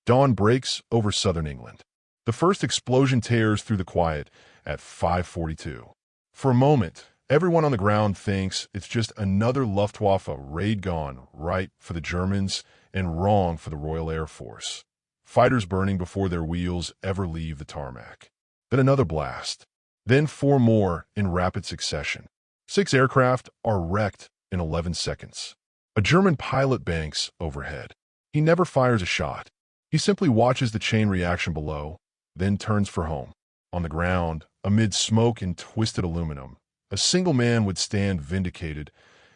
Dawn breaks over southern England. The first explosion tears through the quiet at 5:42. For a moment, everyone on the ground thinks it's just another Luftwaffe raid gone right for the Germans and wrong for the Royal Air Force. Fighters burning before their wheels ever leave the tarmac. Then another blast. Then four more in rapid succession. 6 aircraft are wrecked in 11 seconds. A German pilot banks overhead. He never fires a shot. He simply watches the chain reaction below, then turns for home. On the ground, amid smoke and twisted aluminum, a single man would stand vindicated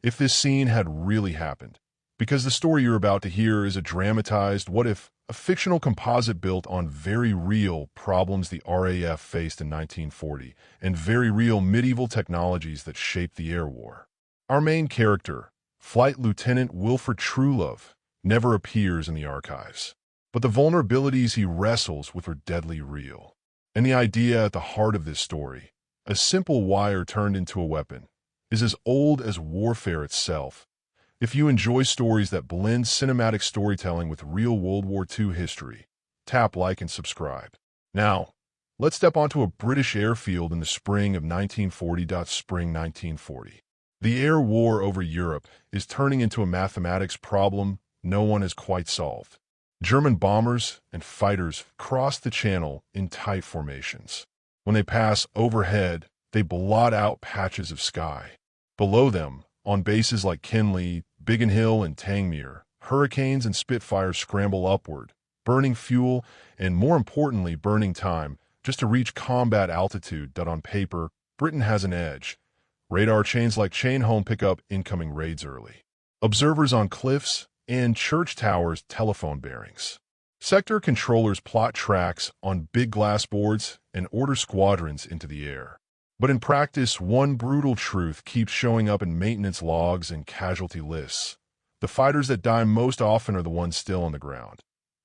if this scene had really happened. Because the story you're about to hear is a dramatized what-if, a fictional composite built on very real problems the RAF faced in 1940 and very real medieval technologies that shaped the air war. Our main character, Flight Lieutenant Wilfred Truelove, never appears in the archives. But the vulnerabilities he wrestles with are deadly real. And the idea at the heart of this story, a simple wire turned into a weapon, is as old as warfare itself. If you enjoy stories that blend cinematic storytelling with real World War II history, tap like and subscribe. Now, let's step onto a British airfield in the spring of 1940. Spring 1940. The air war over Europe is turning into a mathematics problem no one has quite solved. German bombers and fighters cross the channel in tight formations. When they pass overhead, they blot out patches of sky. Below them, on bases like Kenley, Biggin Hill, and Tangmere, Hurricanes and Spitfires scramble upward, burning fuel and, more importantly, burning time just to reach combat altitude that on paper, Britain has an edge. Radar chains like Chainholme pick up incoming raids early. Observers on cliffs and church towers telephone bearings. Sector controllers plot tracks on big glass boards and order squadrons into the air. But in practice, one brutal truth keeps showing up in maintenance logs and casualty lists. The fighters that die most often are the ones still on the ground.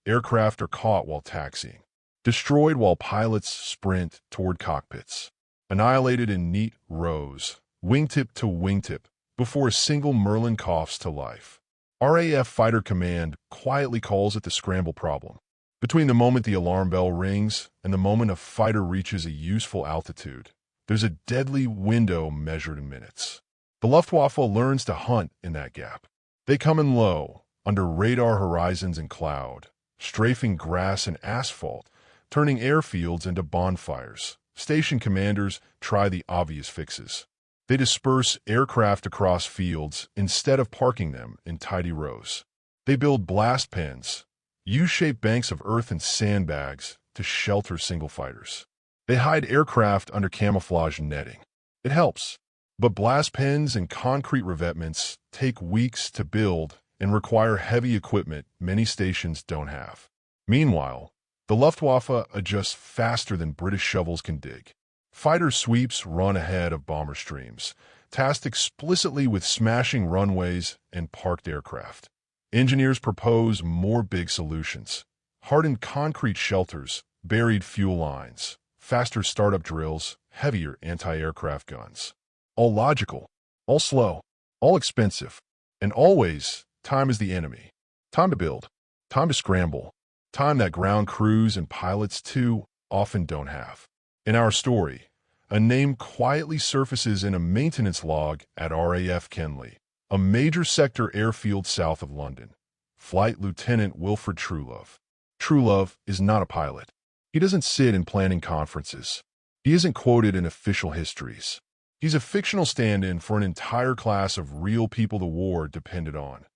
Aircraft are caught while taxiing, destroyed while pilots sprint toward cockpits, annihilated in neat rows, wingtip to wingtip, before a single Merlin coughs to life. RAF Fighter Command quietly calls it the scramble problem. Between the moment the alarm bell rings and the moment a fighter reaches a useful altitude, there's a deadly window measured in minutes. The Luftwaffe learns to hunt in that gap. They come in low, under radar horizons and cloud, strafing grass and asphalt, turning airfields into bonfires. Station commanders try the obvious fixes. They disperse aircraft across fields instead of parking them in tidy rows. They build blast pens, U-shaped banks of earth and sandbags to shelter single fighters. They hide aircraft under camouflage netting. It helps. But blast pens and concrete revetments take weeks to build and require heavy equipment many stations don't have. Meanwhile, the Luftwaffe adjusts faster than British shovels can dig. Fighter sweeps run ahead of bomber streams, tasked explicitly with smashing runways and parked aircraft. Engineers propose more big solutions: hardened concrete shelters, buried fuel lines, faster startup drills, heavier anti-aircraft guns. All logical, all slow, all expensive, and always time is the enemy. Time to build, time to scramble, time that ground crews and pilots too often don't have. In our story, a name quietly surfaces in a maintenance log at RAF Kenley, a major sector airfield south of London. Flight Lieutenant Wilfred Truelove. Truelove is not a pilot. He doesn't sit in planning conferences. He isn't quoted in official histories. He's a fictional stand-in for an entire class of real people the war depended on.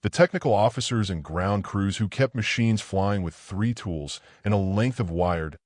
The technical officers and ground crews who kept machines flying with 3 tools and a length of wired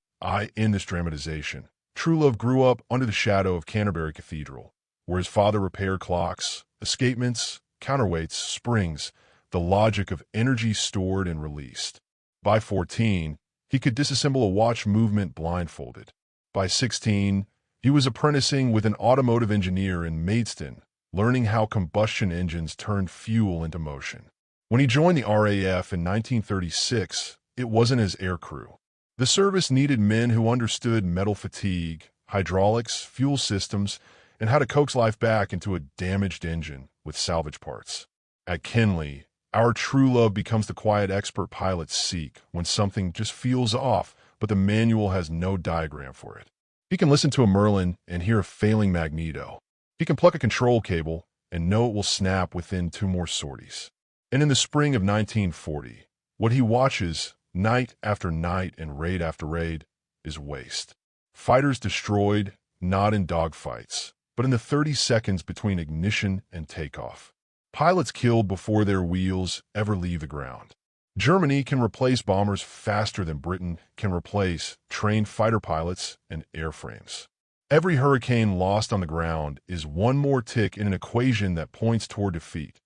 in this dramatization. Truelove grew up under the shadow of Canterbury Cathedral, where his father repaired clocks, escapements, counterweights, springs, the logic of energy stored and released. By 14, he could disassemble a watch movement blindfolded. By 16, he was apprenticing with an automotive engineer in Maidstone, learning how combustion engines turned fuel into motion. When he joined the RAF in 1936, it wasn't as aircrew. The service needed men who understood metal fatigue, hydraulics, fuel systems, and how to coax life back into a damaged engine with salvage parts. At Kenley, Our true love becomes the quiet expert pilots seek when something just feels off, but the manual has no diagram for it. He can listen to a Merlin and hear a failing magneto. He can pluck a control cable and know it will snap within 2 more sorties. And in the spring of 1940, what he watches night after night and raid after raid is waste. Fighters destroyed, not in dogfights, but in the 30 seconds between ignition and takeoff. Pilots killed before their wheels ever leave the ground. Germany can replace bombers faster than Britain can replace trained fighter pilots and airframes. Every hurricane lost on the ground is one more tick in an equation that points toward defeat.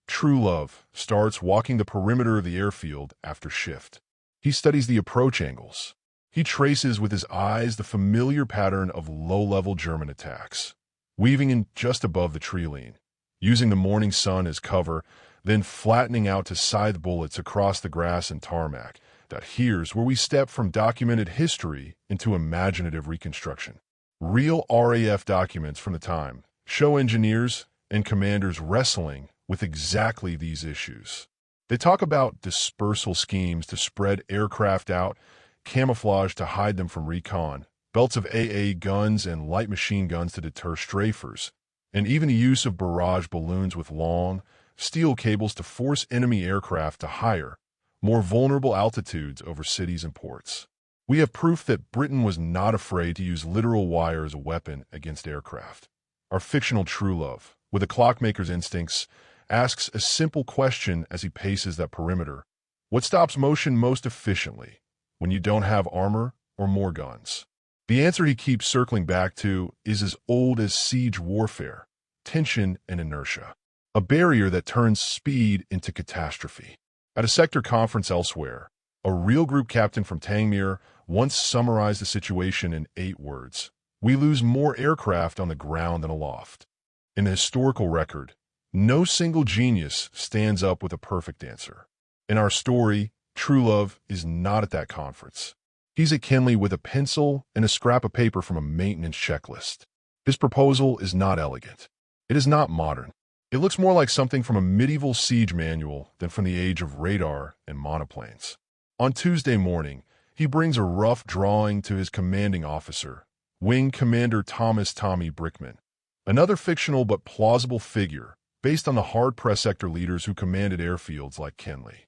True love starts walking the perimeter of the airfield after shift. He studies the approach angles. He traces with his eyes the familiar pattern of low-level German attacks, weaving in just above the tree line, using the morning sun as cover, then flattening out to scythe bullets across the grass and tarmac. Here's where we step from documented history into imaginative reconstruction. Real RAF documents from the time show engineers and commanders wrestling with exactly these issues. They talk about dispersal schemes to spread aircraft out, camouflage to hide them from recon, belts of AA guns and light machine guns to deter strafers, and even the use of barrage balloons with long, steel cables to force enemy aircraft to higher, more vulnerable altitudes over cities and ports. We have proof that Britain was not afraid to use literal wire as a weapon against aircraft. Our fictional true love, with a clockmaker's instincts, asks a simple question as he paces that perimeter. What stops motion most efficiently when you don't have armor or more guns? The answer he keeps circling back to is as old as siege warfare: tension and inertia, a barrier that turns speed into catastrophe. At a sector conference elsewhere, a real group captain from Tangmere once summarized the situation in 8 words: "We lose more aircraft on the ground than aloft." In the historical record, no single genius stands up with a perfect answer. In our story, true love is not at that conference. He's at Kenley with a pencil and a scrap of paper from a maintenance checklist. His proposal is not elegant. It is not modern. It looks more like something from a medieval siege manual than from the age of radar and monoplanes. On Tuesday morning, he brings a rough drawing to his commanding officer, Wing Commander Thomas "Tommy" Brickman, another fictional but plausible figure based on the hard-pressed sector leaders who commanded airfields like Kenley.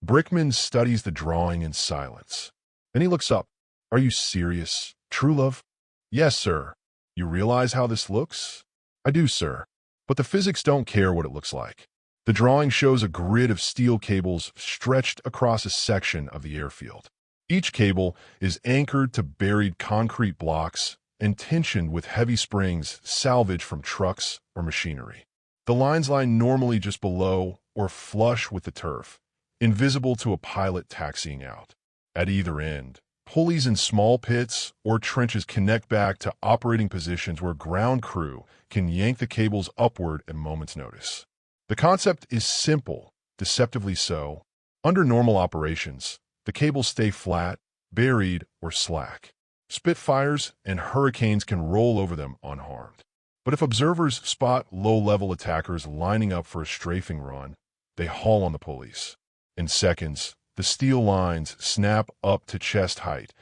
Brickman studies the drawing in silence. Then he looks up. "Are you serious, true love?" "Yes, sir." "You realize how this looks?" "I do, sir. But the physics don't care what it looks like." The drawing shows a grid of steel cables stretched across a section of the airfield. Each cable is anchored to buried concrete blocks and tensioned with heavy springs salvaged from trucks or machinery. The lines lie normally just below or flush with the turf, invisible to a pilot taxiing out. At either end, pulleys in small pits or trenches connect back to operating positions where ground crew can yank the cables upward at moment's notice. The concept is simple, deceptively so. Under normal operations, the cables stay flat, buried, or slack. Spitfires and Hurricanes can roll over them unharmed. But if observers spot low-level attackers lining up for a strafing run, they haul on the pulleys. In seconds, the steel lines snap up to chest height,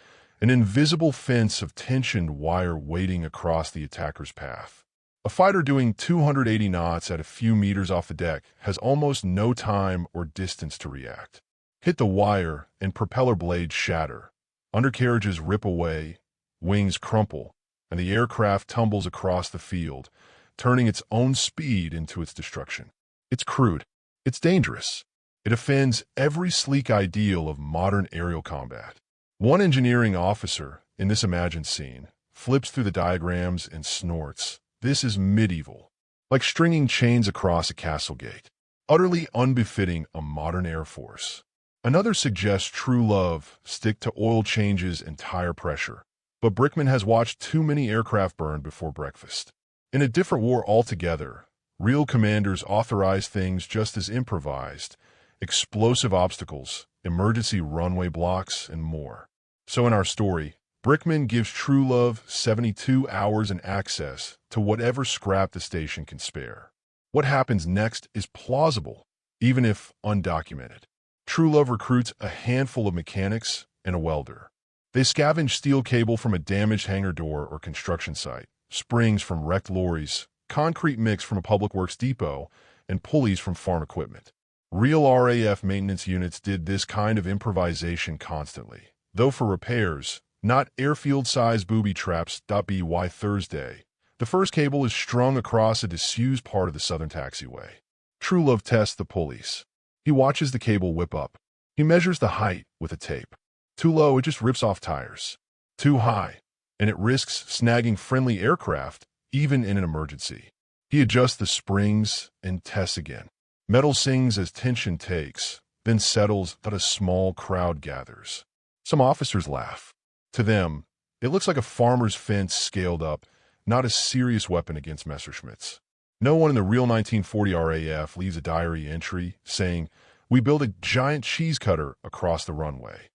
an invisible fence of tensioned wire waiting across the attacker's path. A fighter doing 280 knots at a few meters off the deck has almost no time or distance to react. Hit the wire and propeller blades shatter. Undercarriages rip away, wings crumple, and the aircraft tumbles across the field, turning its own speed into its destruction. It's crude. It's dangerous. It offends every sleek ideal of modern aerial combat. One engineering officer, in this imagined scene, flips through the diagrams and snorts. This is medieval, like stringing chains across a castle gate, utterly unbefitting a modern air force. Another suggests true love stick to oil changes and tire pressure, but Brickman has watched too many aircraft burn before breakfast. In a different war altogether, real commanders authorize things just as improvised: explosive obstacles, emergency runway blocks, and more. So in our story, Brickman gives true love 72 hours and access to whatever scrap the station can spare. What happens next is plausible. even if undocumented. Truelove recruits a handful of mechanics and a welder. They scavenge steel cable from a damaged hangar door or construction site, springs from wrecked lorries, concrete mix from a public works depot, and pulleys from farm equipment. Real RAF maintenance units did this kind of improvisation constantly, though for repairs, not airfield-sized booby traps. By Thursday, the first cable is strung across a disused part of the southern taxiway. Truelove tests the pulleys. He watches the cable whip up. He measures the height with a tape. Too low, it just rips off tires. Too high, and it risks snagging friendly aircraft, even in an emergency. He adjusts the springs and tests again. Metal sings as tension takes, then settles that a small crowd gathers. Some officers laugh. To them, it looks like a farmer's fence scaled up, not a serious weapon against Messerschmitts. No one in the real 1940 RAF leaves a diary entry saying, "We built a giant cheese cutter across the runway."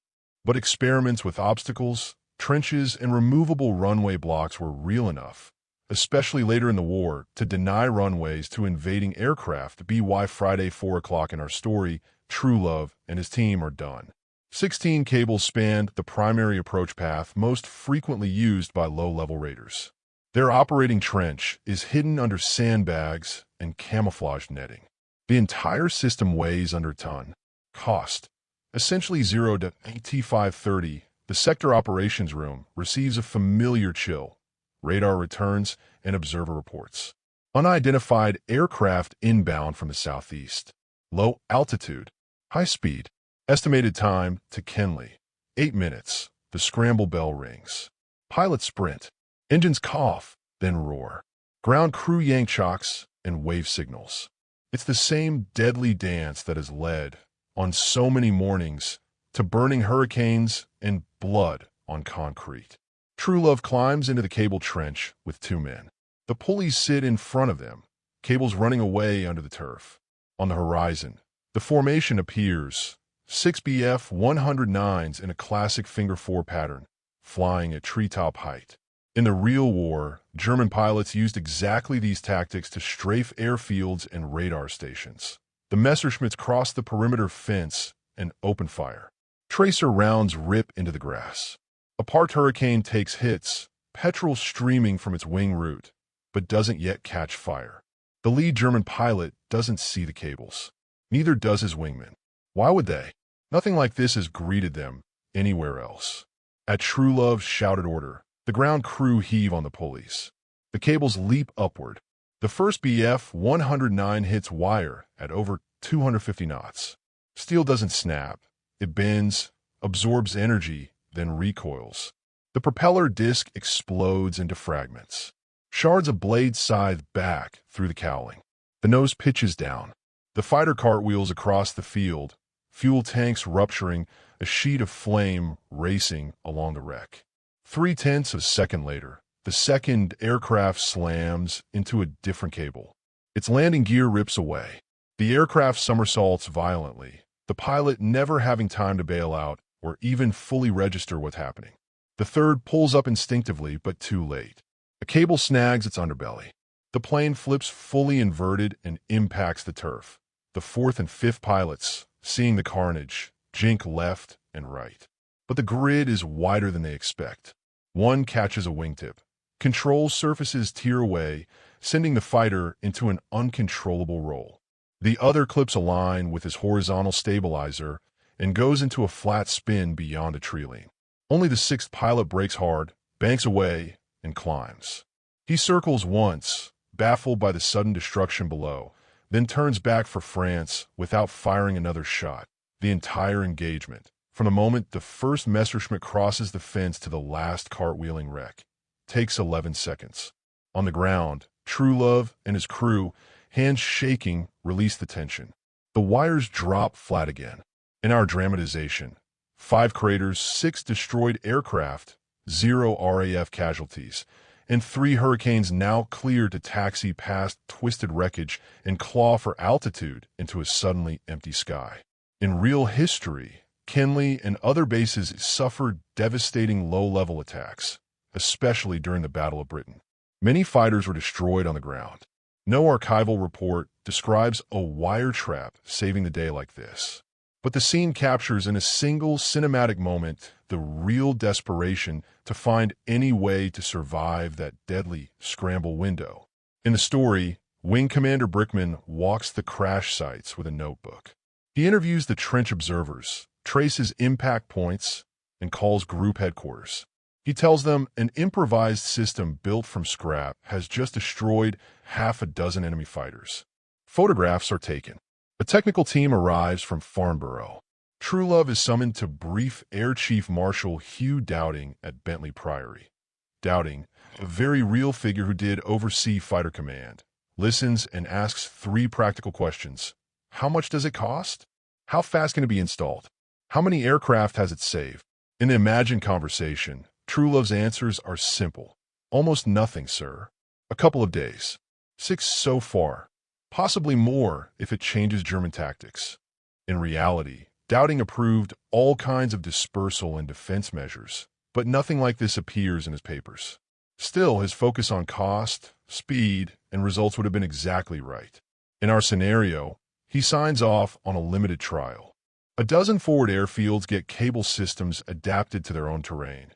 But experiments with obstacles, trenches, and removable runway blocks were real enough, especially later in the war, to deny runways to invading aircraft. By Friday 4 o'clock in our story, Truelove and his team are done. 16 cables spanned the primary approach path most frequently used by low-level raiders. Their operating trench is hidden under sandbags and camouflaged netting. The entire system weighs under a ton. Cost: essentially zero. At T530, the sector operations room receives a familiar chill. Radar returns and observer reports. Unidentified aircraft inbound from the southeast. Low altitude. High speed. Estimated time to Kenley: 8 minutes. The scramble bell rings. Pilots sprint. Engines cough, then roar. Ground crew yank chocks and wave signals. It's the same deadly dance that has led, on so many mornings, to burning hurricanes and blood on concrete. Truelove climbs into the cable trench with 2 men. The pulleys sit in front of them, cables running away under the turf. On the horizon, the formation appears, 6 BF 109s in a classic finger 4 pattern, flying at treetop height. In the real war, German pilots used exactly these tactics to strafe airfields and radar stations. The Messerschmitts cross the perimeter fence and open fire. Tracer rounds rip into the grass. A parked Hurricane takes hits, petrol streaming from its wing root, but doesn't yet catch fire. The lead German pilot doesn't see the cables. Neither does his wingman. Why would they? Nothing like this has greeted them anywhere else. At Truelove's shouted order, the ground crew heave on the pulleys. The cables leap upward. The first BF 109 hits wire at over 250 knots. Steel doesn't snap. It bends, absorbs energy, then recoils. The propeller disc explodes into fragments. Shards of blade scythe back through the cowling. The nose pitches down. The fighter cartwheels across the field, fuel tanks rupturing, a sheet of flame racing along the wreck. 0.3 of a second later, the second aircraft slams into a different cable. Its landing gear rips away. The aircraft somersaults violently, the pilot never having time to bail out or even fully register what's happening. The third pulls up instinctively, but too late. A cable snags its underbelly. The plane flips fully inverted and impacts the turf. The fourth and fifth pilots, seeing the carnage, jink left and right. But the grid is wider than they expect. One catches a wingtip. Control surfaces tear away, sending the fighter into an uncontrollable roll. The other clips a line with his horizontal stabilizer and goes into a flat spin beyond a tree line. Only the sixth pilot brakes hard, banks away, and climbs. He circles once, baffled by the sudden destruction below, then turns back for France without firing another shot. The entire engagement, from the moment the first Messerschmitt crosses the fence to the last cartwheeling wreck, takes 11 seconds. On the ground, Truelove and his crew, hands shaking, release the tension. The wires drop flat again. In our dramatization, 5 craters, 6 destroyed aircraft, 0 RAF casualties, and 3 Hurricanes now cleared to taxi past twisted wreckage and claw for altitude into a suddenly empty sky. In real history, Kenley and other bases suffered devastating low-level attacks, especially during the Battle of Britain. Many fighters were destroyed on the ground. No archival report describes a wire trap saving the day like this. But the scene captures in a single cinematic moment the real desperation to find any way to survive that deadly scramble window. In the story, Wing Commander Brickman walks the crash sites with a notebook. He interviews the trench observers, traces impact points, and calls group headquarters. He tells them an improvised system built from scrap has just destroyed half a dozen enemy fighters. Photographs are taken. A technical team arrives from Farnborough. Truelove is summoned to brief Air Chief Marshal Hugh Dowding at Bentley Priory. Dowding, a very real figure who did oversee fighter command, listens and asks 3 practical questions. How much does it cost? How fast can it be installed? How many aircraft has it saved? In the imagined conversation, Truelove's answers are simple. Almost nothing, sir. A couple of days. 6 so far. Possibly more if it changes German tactics. In reality, Dowding approved all kinds of dispersal and defense measures, but nothing like this appears in his papers. Still, his focus on cost, speed, and results would have been exactly right. In our scenario, he signs off on a limited trial. A dozen forward airfields get cable systems adapted to their own terrain.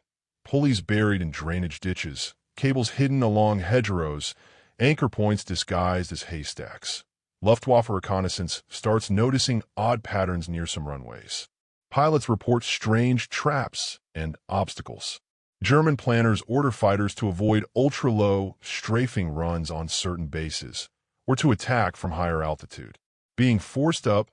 Pulleys buried in drainage ditches, cables hidden along hedgerows, anchor points disguised as haystacks. Luftwaffe reconnaissance starts noticing odd patterns near some runways. Pilots report strange traps and obstacles. German planners order fighters to avoid ultra-low, strafing runs on certain bases, or to attack from higher altitude. Being forced up,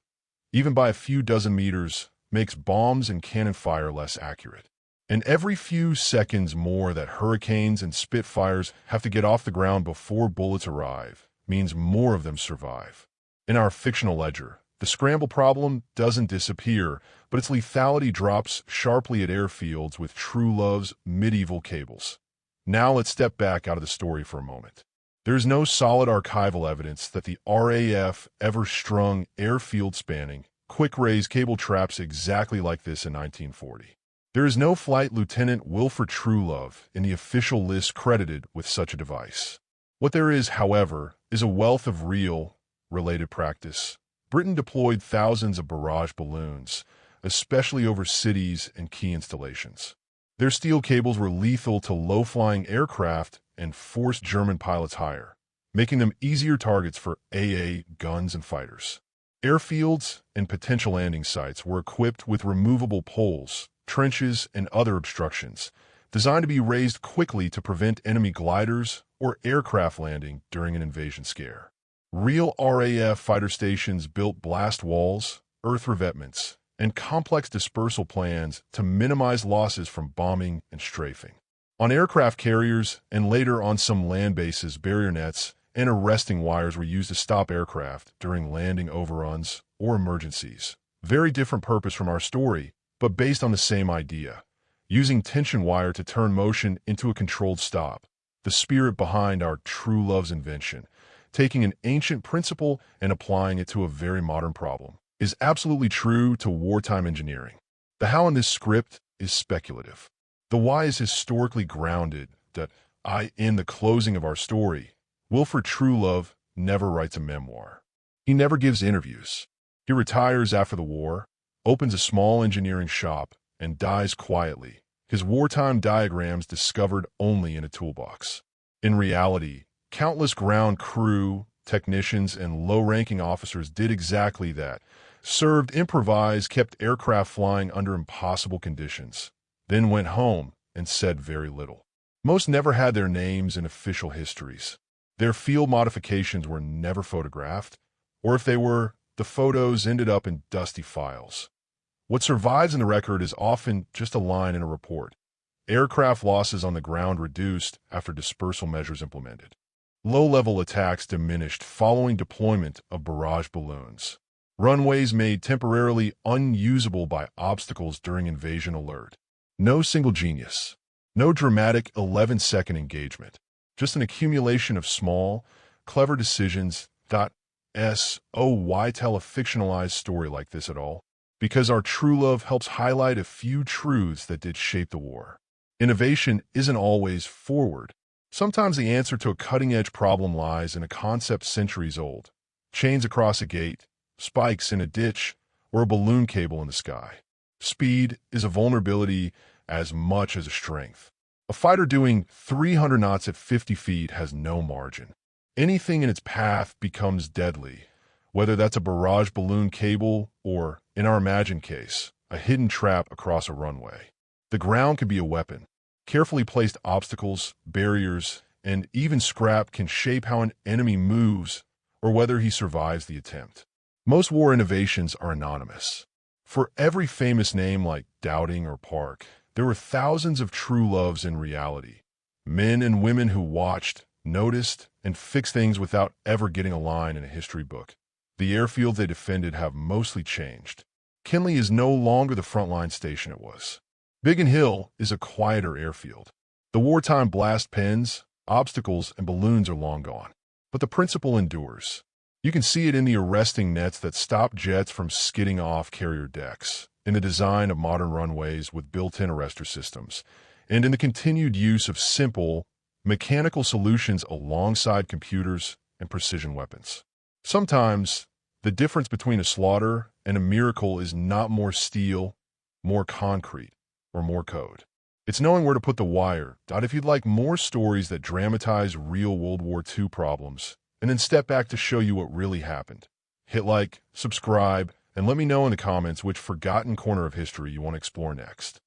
even by a few dozen meters, makes bombs and cannon fire less accurate. And every few seconds more that Hurricanes and Spitfires have to get off the ground before bullets arrive means more of them survive. In our fictional ledger, the scramble problem doesn't disappear, but its lethality drops sharply at airfields with Truelove's medieval cables. Now let's step back out of the story for a moment. There is no solid archival evidence that the RAF ever strung airfield-spanning, quick-raise cable traps exactly like this in 1940. There is no Flight Lieutenant Wilfred Truelove in the official list credited with such a device. What there is, however, is a wealth of real, related practice. Britain deployed thousands of barrage balloons, especially over cities and key installations. Their steel cables were lethal to low-flying aircraft and forced German pilots higher, making them easier targets for AA guns and fighters. Airfields and potential landing sites were equipped with removable poles, trenches, and other obstructions, designed to be raised quickly to prevent enemy gliders or aircraft landing during an invasion scare. Real RAF fighter stations built blast walls, earth revetments, and complex dispersal plans to minimize losses from bombing and strafing. On aircraft carriers and later on some land bases, barrier nets and arresting wires were used to stop aircraft during landing overruns or emergencies. Very different purpose from our story, but based on the same idea, using tension wire to turn motion into a controlled stop. The spirit behind our Truelove's invention, taking an ancient principle and applying it to a very modern problem, is absolutely true to wartime engineering. The how in this script is speculative. The why is historically grounded that in the closing of our story, Wilfred Truelove never writes a memoir. He never gives interviews. He retires after the war, opens a small engineering shop, and dies quietly, his wartime diagrams discovered only in a toolbox. In reality, countless ground crew, technicians, and low-ranking officers did exactly that, served improvised, kept aircraft flying under impossible conditions, then went home and said very little. Most never had their names in official histories. Their field modifications were never photographed, or if they were, the photos ended up in dusty files. What survives in the record is often just a line in a report. Aircraft losses on the ground reduced after dispersal measures implemented. Low-level attacks diminished following deployment of barrage balloons. Runways made temporarily unusable by obstacles during invasion alert. No single genius. No dramatic 11-second engagement. Just an accumulation of small, clever decisions. Why tell a fictionalized story like this at all? Because our Truelove helps highlight a few truths that did shape the war. Innovation isn't always forward. Sometimes the answer to a cutting-edge problem lies in a concept centuries old. chains across a gate, spikes in a ditch, or a balloon cable in the sky. Speed is a vulnerability as much as a strength. A fighter doing 300 knots at 50 feet has no margin. Anything in its path becomes deadly, whether that's a barrage balloon cable or, in our imagined case, a hidden trap across a runway. The ground can be a weapon. Carefully placed obstacles, barriers, and even scrap can shape how an enemy moves or whether he survives the attempt. Most war innovations are anonymous. For every famous name like Dowding or Park, there were thousands of true loves in reality. Men and women who watched, noticed, and fixed things without ever getting a line in a history book. The airfield they defended have mostly changed. Kinley is no longer the frontline station it was. Biggin Hill is a quieter airfield. The wartime blast pens, obstacles, and balloons are long gone. But the principle endures. You can see it in the arresting nets that stop jets from skidding off carrier decks, in the design of modern runways with built-in arrestor systems, and in the continued use of simple, mechanical solutions alongside computers and precision weapons. Sometimes, the difference between a slaughter and a miracle is not more steel, more concrete, or more code. It's knowing where to put the wire. If you'd like more stories that dramatize real World War II problems, and then step back to show you what really happened, hit like, subscribe, and let me know in the comments which forgotten corner of history you want to explore next.